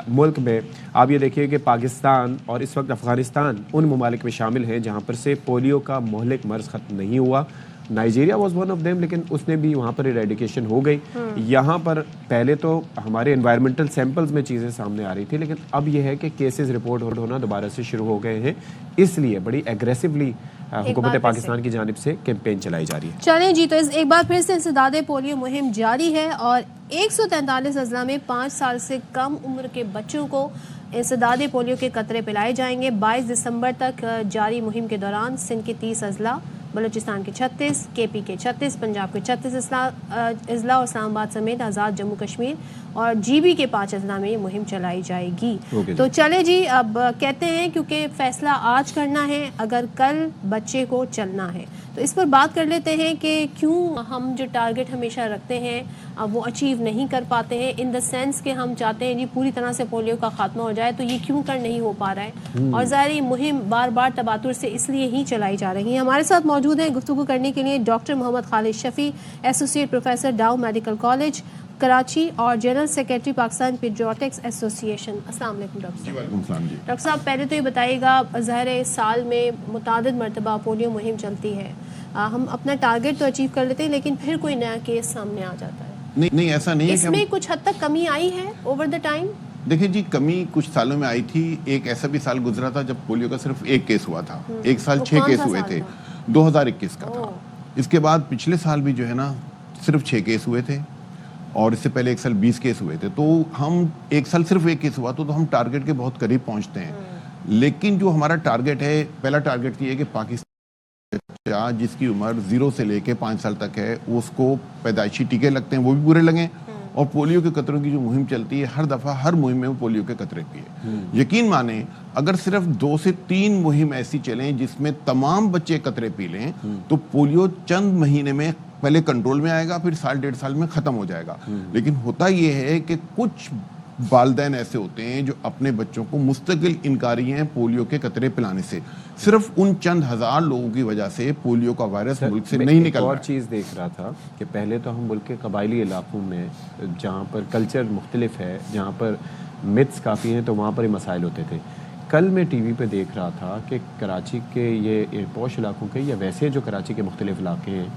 ملک میں آپ یہ دیکھیے کہ پاکستان اور اس وقت افغانستان ان ممالک میں شامل ہیں جہاں پر سے پولیو کا مہلک مرض ختم نہیں ہوا. Nigeria was one of them, لیکن اس نے بھی وہاں پر ایریڈیکیشن ہو گئی. یہاں پر پہلے تو ہمارے انوائرمنٹل سیمپلز میں چیزیں سامنے آ رہی تھی, لیکن اب یہ ہے کہ کیسز رپورٹ ہونا دوبارہ سے شروع ہو گئے ہیں. اس لیے بڑی ایگریسولی حکومت پاکستان کی جانب سے کیمپین چلائی جا رہی ہے. چلیں جی, تو ایک بار پھر سے انسداد پولیو مہم جاری ہے اور 143 اضلاع میں 5 سال سے کم عمر کے بچوں کو انسداد پولیو کے قطرے پلائے جائیں گے. 22 دسمبر تک جاری مہم کے دوران سندھ کے 30 اضلاع, بلوچستان کے 36, کے پی کے 36, پنجاب کے 36 اضلاع اور اسلام آباد سمیت آزاد جموں کشمیر اور جی بی کے 5 اضلاع میں یہ مہم چلائی جائے گی. تو چلے جی, اب کہتے ہیں کیونکہ فیصلہ آج کرنا ہے اگر کل بچے کو چلنا ہے, تو اس پر بات کر لیتے ہیں کہ کیوں ہم جو ٹارگٹ ہمیشہ رکھتے ہیں اب وہ اچیو نہیں کر پاتے ہیں, ان دا سینس کہ ہم چاہتے ہیں جی پوری طرح سے پولیو کا خاتمہ ہو جائے, تو یہ کیوں کر نہیں ہو پا رہا ہے. اور ظاہر یہ مہم بار بار تباتر سے اس لیے ہی چلائی جا رہی ہے. ہمارے ساتھ موجود ہیں گفتگو کرنے کے لیے doctor Muhammad Khalid Shafi, associate professor Dow medical college Karachi اور جنرل سیکرٹری پاکستان پیڈیاٹرکس ایسوسی ایشن. السلام علیکم ڈاکٹر صاحب. ڈاکٹر صاحب, پہلے تو یہ بتائیے گا, ظاہر سال میں متعدد مرتبہ پولیو مہم چلتی ہے, ہم اپنا ٹارگٹ تو اچیو کر لیتے ہیں لیکن پھر کوئی نیا کیس سامنے آ جاتا ہے. نہیں ایسا نہیں ہے. اس میں کچھ حد تک کمی آئی ہے اوور دا ٹائم؟ دیکھیں جی, کمی کچھ سالوں میں آئی تھی. ایک ایسا بھی سال گزرا تھا جب پولیو کا صرف ایک کیس ہوا تھا, ایک سال 6 کیس ہوئے تھے, 2021 کا تھا. اس کے بعد پچھلے سال بھی جو ہے نا صرف 6 کیس ہوئے تھے, اور اس سے پہلے ایک سال 20 کیس ہوئے تھے. تو ہم ایک سال صرف ایک کیس ہوا تو ہم ٹارگٹ کے بہت قریب پہنچتے ہیں. لیکن جو ہمارا ٹارگٹ ہے, پہلا ٹارگٹ یہ ہے کہ پاکستان جس کی عمر 0 سے لے کے 5 سال تک ہے اس کو پیدائشی ٹیکے لگتے ہیں وہ بھی پورے لگیں, اور پولیو کے قطروں کی جو مہم چلتی ہے ہر دفعہ ہر مہم میں وہ پولیو کے قطرے پیے. یقین مانیں اگر صرف 2 سے 3 مہم ایسی چلیں جس میں تمام بچے قطرے پی لیں تو پولیو چند مہینے میں پہلے کنٹرول میں آئے گا, پھر سال 1.5 سال میں ختم ہو جائے گا. لیکن ہوتا یہ ہے کہ کچھ والدین ایسے ہوتے ہیں جو اپنے بچوں کو مستقل انکاری ہیں پولیو کے قطرے پلانے سے. صرف ان چند ہزار لوگوں کی وجہ سے پولیو کا وائرس ملک سے نہیں نکل رہا. اور چیز دیکھ رہا تھا کہ پہلے تو ہم ملک کے قبائلی علاقوں میں جہاں پر کلچر مختلف ہے, جہاں پر متس کافی ہیں, تو وہاں پر ہی مسائل ہوتے تھے. کل میں ٹی وی پہ دیکھ رہا تھا کہ کراچی کے یہ پوش علاقوں کے یا ویسے جو کراچی کے مختلف علاقے ہیں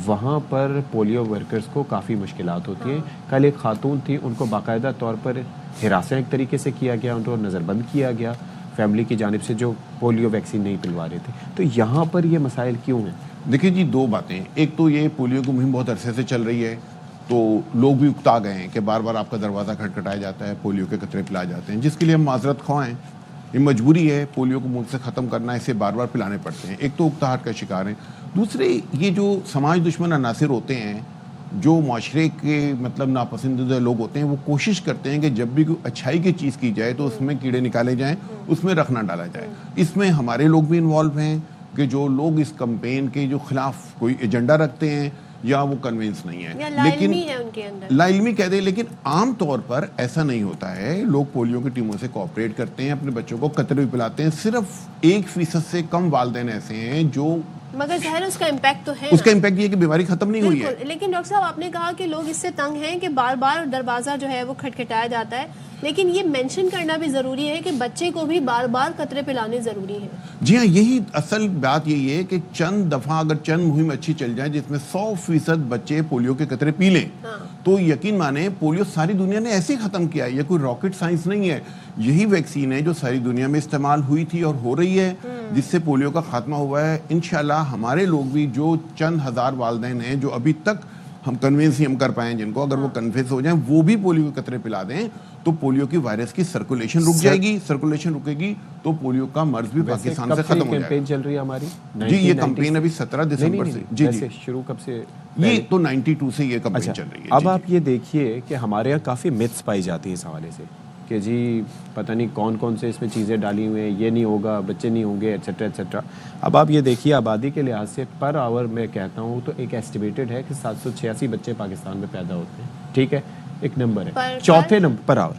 وہاں پر پولیو ورکرز کو کافی مشکلات ہوتی ہیں. کل ایک خاتون تھی, ان کو باقاعدہ طور پر ہراساں ایک طریقے سے کیا گیا, ان کو نظر بند کیا گیا فیملی کی جانب سے جو پولیو ویکسین نہیں پلوا رہے تھے. تو یہاں پر یہ مسائل کیوں ہیں؟ دیکھیں جی, 2 باتیں. ایک تو یہ پولیو کی مہم بہت عرصے سے چل رہی ہے تو لوگ بھی اکتا گئے ہیں کہ بار بار آپ کا دروازہ کھٹکھٹایا جاتا ہے, پولیو کے قطرے پلائے جاتے ہیں, جس کے لیے ہم معذرت خواہ ہیں. یہ مجبوری ہے, پولیو کو ملک سے ختم کرنا, اسے بار بار پلانے پڑتے ہیں. ایک تو اکتاہٹ کا شکار ہیں. دوسرے یہ جو سماج دشمن عناصر ہوتے ہیں, جو معاشرے کے مطلب ناپسندیدہ لوگ ہوتے ہیں, وہ کوشش کرتے ہیں کہ جب بھی کوئی اچھائی کی چیز کی جائے تو اس میں کیڑے نکالے جائیں, اس میں رکھ نہ ڈالا جائے. اس میں ہمارے لوگ بھی انوالو ہیں کہ جو لوگ اس کمپین کے جو خلاف کوئی ایجنڈا رکھتے ہیں یا وہ کنوینس نہیں ہے, لیکن لا علمی کہہ دیں, لیکن عام طور پر ایسا نہیں ہوتا ہے. لوگ پولیو کی ٹیموں سے کوآپریٹ کرتے ہیں, اپنے بچوں کو قطرے بھی پلاتے ہیں. صرف 1% سے کم والدین ایسے ہیں جو, مگر ظاہر اس کا امپیکٹ تو ہے, اس کا امپیکٹ یہ ہے کہ بیماری ختم نہیں ہوئی ہے. لیکن ڈاکٹر صاحب آپ نے کہا کہ لوگ اس سے تنگ ہیں کہ بار بار دروازہ جو ہے وہ کھٹکھٹایا جاتا ہے, لیکن یہ مینشن کرنا بھی ضروری ہے کہ بچے کو بھی بار بار قطرے پلانے ضروری ہے. جی ہاں, یہی اصل بات یہی ہے کہ چند دفعہ اگر چند مہم اچھی چل جائے جس میں 100% بچے پولیو کے قطرے پی لیں تو یقین مانیں پولیو ساری دنیا نے ایسے ہی ختم کیا ہے. یہ کوئی راکٹ سائنس نہیں ہے. یہی ویکسین ہے جو ساری دنیا میں استعمال ہوئی تھی اور ہو رہی ہے, جس سے پولیو کا خاتمہ ہوا ہے. انشاءاللہ ہمارے لوگ بھی جو چند ہزار والدین ہیں جو ابھی تک ہم کنوینس ہی ہم کر پائیں جن کو, اگر وہ کنوینس ہو جائیں وہ بھی پولیو کے قطرے پلا دیں تو پولیو کی وائرس کی سرکولیشن رک جائے گی. سرکولیشن رکے گی تو پولیو کا مرض بھی پاکستان سے ختم ہو جائے گا. کیمپین چل رہی ہے ہماری جی, یہ کمپین ابھی 17 دسمبر سے, جی جی شروع کب سے, یہ تو 92 سے یہ کمپین چل رہی ہے. اب آپ یہ دیکھیے کہ ہمارے یہاں کافی متس پائی جاتی ہے اس حوالے سے کہ جی پتہ نہیں کون کون سے اس میں چیزیں ڈالی ہوئی ہیں, یہ نہیں ہوگا, بچے نہیں ہوں گے, ایٹسیٹرا ایٹسیٹرا. اب آپ یہ دیکھیے آبادی کے لحاظ سے پر آور میں کہتا ہوں تو ایک ایسٹیمیٹڈ ہے کہ 786 بچے پاکستان میں پیدا ہوتے ہیں. ٹھیک ہے, ایک نمبر ہے. چوتھے نمبر پر آور,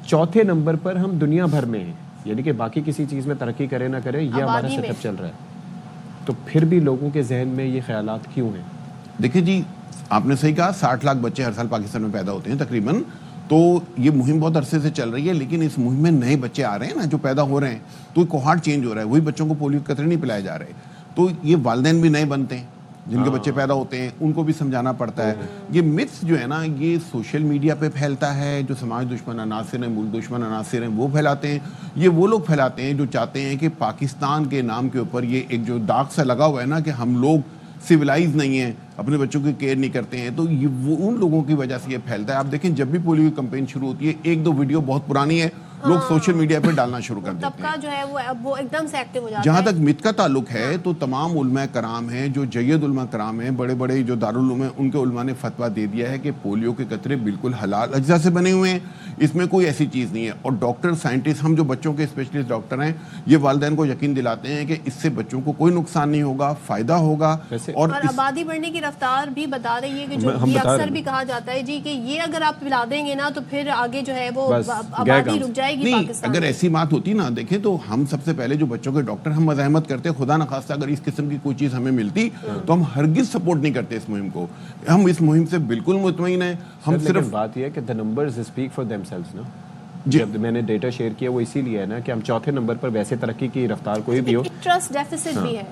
چوتھے نمبر پر ہم دنیا بھر میں ہیں, یعنی کہ باقی کسی چیز میں ترقی کرے نہ کرے یہ ہمارا سیٹ اپ چل رہا ہے. تو پھر بھی لوگوں کے ذہن میں یہ خیالات کیوں ہیں؟ دیکھیں جی, آپ نے صحیح کہا, 60 لاکھ بچے ہر سال پاکستان میں پیدا ہوتے ہیں تقریباً. تو یہ مہم بہت عرصے سے چل رہی ہے، لیکن اس مہم میں نئے بچے آ رہے ہیں نا جو پیدا ہو رہے ہیں، تو کوہارٹ چینج ہو رہا ہے، وہی بچوں کو پولیو کے قطرے نہیں پلائے جا رہے. تو یہ والدین بھی نئے بنتے ہیں جن کے بچے پیدا ہوتے ہیں، ان کو بھی سمجھانا پڑتا ہے. یہ متس جو ہے نا یہ سوشل میڈیا پہ پھیلتا ہے، جو سماج دشمن عناصر ہیں، ملک دشمن عناصر ہیں وہ پھیلاتے ہیں. یہ وہ لوگ پھیلاتے ہیں جو چاہتے ہیں کہ پاکستان کے نام کے اوپر یہ ایک جو داغ سا لگا ہوا ہے نا کہ ہم لوگ سویلائز نہیں ہیں، اپنے بچوں کی کیئر نہیں کرتے ہیں، تو یہ وہ ان لوگوں کی وجہ سے یہ پھیلتا ہے. آپ دیکھیں جب بھی پولیو کی کمپین شروع ہوتی ہے، ایک دو ویڈیو بہت پرانی ہے لوگ سوشل میڈیا پہ ڈالنا شروع کر دیتے ہیں. طبقہ جو ہے وہ ایک دم سے ایکٹیو ہو جاتا ہے. جہاں تک مت کا تعلق ہے تو تمام علماء کرام ہیں جو جید علماء کرام ہیں، بڑے بڑے جو دارالعلوم ہیں، ان کے علماء نے فتویٰ دے دیا ہے کہ پولیو کے قطرے بالکل حلال اجزاء سے بنے ہوئے ہیں، اس میں کوئی ایسی چیز نہیں ہے. اور ڈاکٹر سائنٹسٹ، ہم جو بچوں کے اسپیشلسٹ ڈاکٹر ہیں، یہ والدین کو یقین دلاتے ہیں کہ اس سے بچوں کو کوئی نقصان نہیں ہوگا، فائدہ ہوگا. اور آبادی بڑھنے کی رفتار بھی بتا رہی ہے کہ جو یہ اکثر بھی کہا جاتا ہے جی کہ یہ اگر آپ پلا دیں گے نا تو پھر آگے جو ہے وہ آبادی رک جائے گی پاکستان. اگر ایسی بات ہوتی نا، دیکھیں تو ہم سب سے پہلے جو بچوں کے ڈاکٹر ہم مزاحمت کرتے، خدا نخواستہ اگر اس قسم کی کوئی چیز ہمیں ملتی تو ہم ہرگز سپورٹ نہیں کرتے اس مہم کو. ہم اس مہم سے بالکل مطمئن ہیں. ہم صرف بات یہ ہے کہ the numbers speak for themselves نا. جب میں نے ڈیٹا شیئر کیا وہ اسی لیے ہے نا کہ ہم چوتھے نمبر پر ویسے ترقی کی رفتار کوئی بھی ہو. ٹرسٹ ڈیفیسٹ بھی ہے.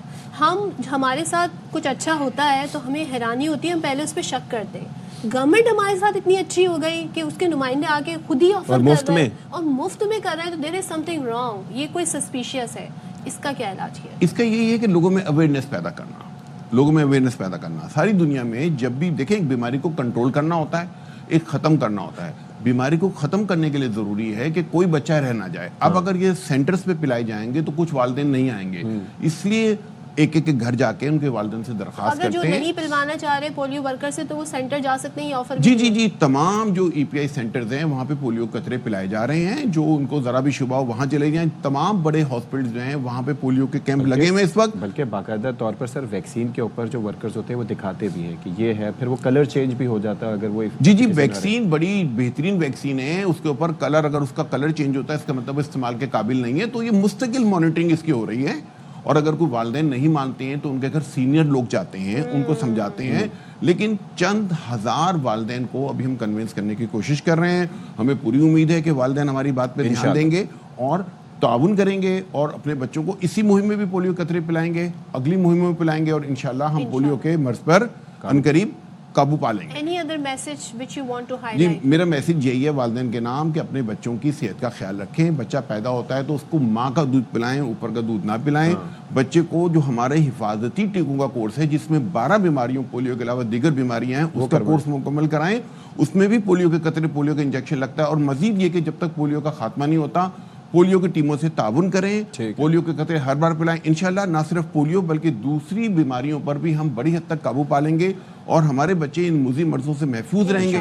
ہمارے ساتھ کچھ اچھا ہوتا ہے تو ہمیں حیرانی ہوتی ہے، ہم پہلے اس پہ شک کرتے ہیں. گورنمنٹ ہمارے ساتھ اتنی اچھی ہو گئی کہ اس کے نمائندے آ کے خود ہی آفر کر رہے ہیں اور مفت میں کر رہے ہیں، تو دیر از سم تھنگ رانگ. یہ کوئی سسپیشیس ہے. اس کا کیا علاج ہے؟ اس کا یہی ہے کہ لوگوں میں اویئرنیس پیدا کرنا، لوگوں میں اویئرنیس پیدا کرنا. ساری دنیا میں جب بھی دیکھیں ایک بیماری کو کنٹرول کرنا ہوتا ہے، ایک ختم کرنا ہوتا ہے. بیماری کو ختم کرنے کے لیے ضروری ہے کہ کوئی بچہ رہ نہ جائے. اب اگر یہ سینٹرز پہ پلائے جائیں گے تو کچھ والدین نہیں آئیں گے، اس لیے ایک ایک گھر جا کے ان کے والدین سے درخواست کرتے ہیں. اگر جو نہیں پلوانا چاہ رہے پولیو ورکر سے تو وہ سینٹر جا سکتے ہیں آفر. جی تمام جو ای پی آئی سینٹرز ہیں وہاں پہ پولیو قطرے پلائے جا رہے ہیں. جو ان کو ذرا بھی شبہ ہو وہاں چلے جائیں. تمام بڑے ہاسپٹلز جو ہیں وہاں پہ پولیو کے کیمپ لگے ہوئے اس وقت. بلکہ باقاعدہ طور پر سر ویکسین کے اوپر جو ورکرز ہوتے ہیں وہ دکھاتے بھی ہیں کہ یہ ہے، پھر وہ کلر چینج بھی ہو جاتا ہے اگر وہ جی ویکسین بڑی بہترین ویکسین ہے. اس کے اوپر کلر، اگر اس کا کلر چینج ہوتا ہے اس کا مطلب استعمال کے قابل نہیں ہے. تو یہ مستقل مانیٹرنگ اس کی ہو رہی ہے. اور اگر کوئی والدین نہیں مانتے ہیں تو ان کے گھر سینئر لوگ جاتے ہیں، ان کو سمجھاتے ہیں. لیکن چند ہزار والدین کو ابھی ہم کنونس کرنے کی کوشش کر رہے ہیں. ہمیں پوری امید ہے کہ والدین ہماری بات پہ دھیان دیں گے اور تعاون کریں گے اور اپنے بچوں کو اسی مہم میں بھی پولیو قطرے پلائیں گے، اگلی مہم میں پلائیں گے، اور انشاءاللہ ہم پولیو کے مرض پر عنقریب قابو پا لیں گے. Any other message which you want to highlight؟ جی میرا میسج یہی ہے والدین کے نام کہ اپنے بچوں کی صحت کا خیال رکھیں. بچہ پیدا ہوتا ہے تو اس کو ماں کا دودھ پلائیں، اوپر کا دودھ نہ پلائیں. بچے کو جو ہمارے حفاظتی ٹیکوں کا کورس ہے جس میں 12 بیماریوں پولیو کے علاوہ دیگر بیماریاں ہیں اس کا کورس مکمل کرائیں. اس میں بھی پولیو کے قطرے، پولیو کا انجیکشن لگتا ہے. اور مزید یہ کہ جب تک پولیو کا خاتمہ نہیں ہوتا پولیو کی ٹیموں سے تعاون کریں، پولیو کے قطرے ہر بار پلائیں. انشاءاللہ نہ صرف پولیو بلکہ دوسری بیماریوں پر بھی ہم بڑی حد تک قابو پا لیں گے اور ہمارے بچے ان موذی مرضوں سے محفوظ رہیں گے.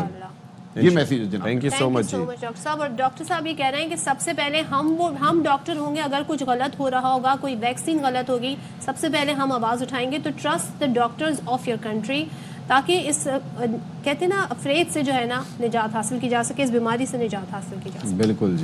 یہ میسیج ہے جناب. Thank you so much doctor صاحب. اور ڈاکٹر صاحب یہ کہہ رہے ہیں کہ سب سے پہلے ہم ڈاکٹر ہوں گے، اگر کچھ غلط ہو رہا ہوگا، کوئی ویکسین غلط ہوگی، سب سے پہلے ہم آواز اٹھائیں گے. تو trust the doctors of your country, تاکہ اس کہتے ہیں نا افراد سے جو ہے نا نجات حاصل کی جا سکے، اس بیماری سے نجات حاصل کی جا سکے. بالکل.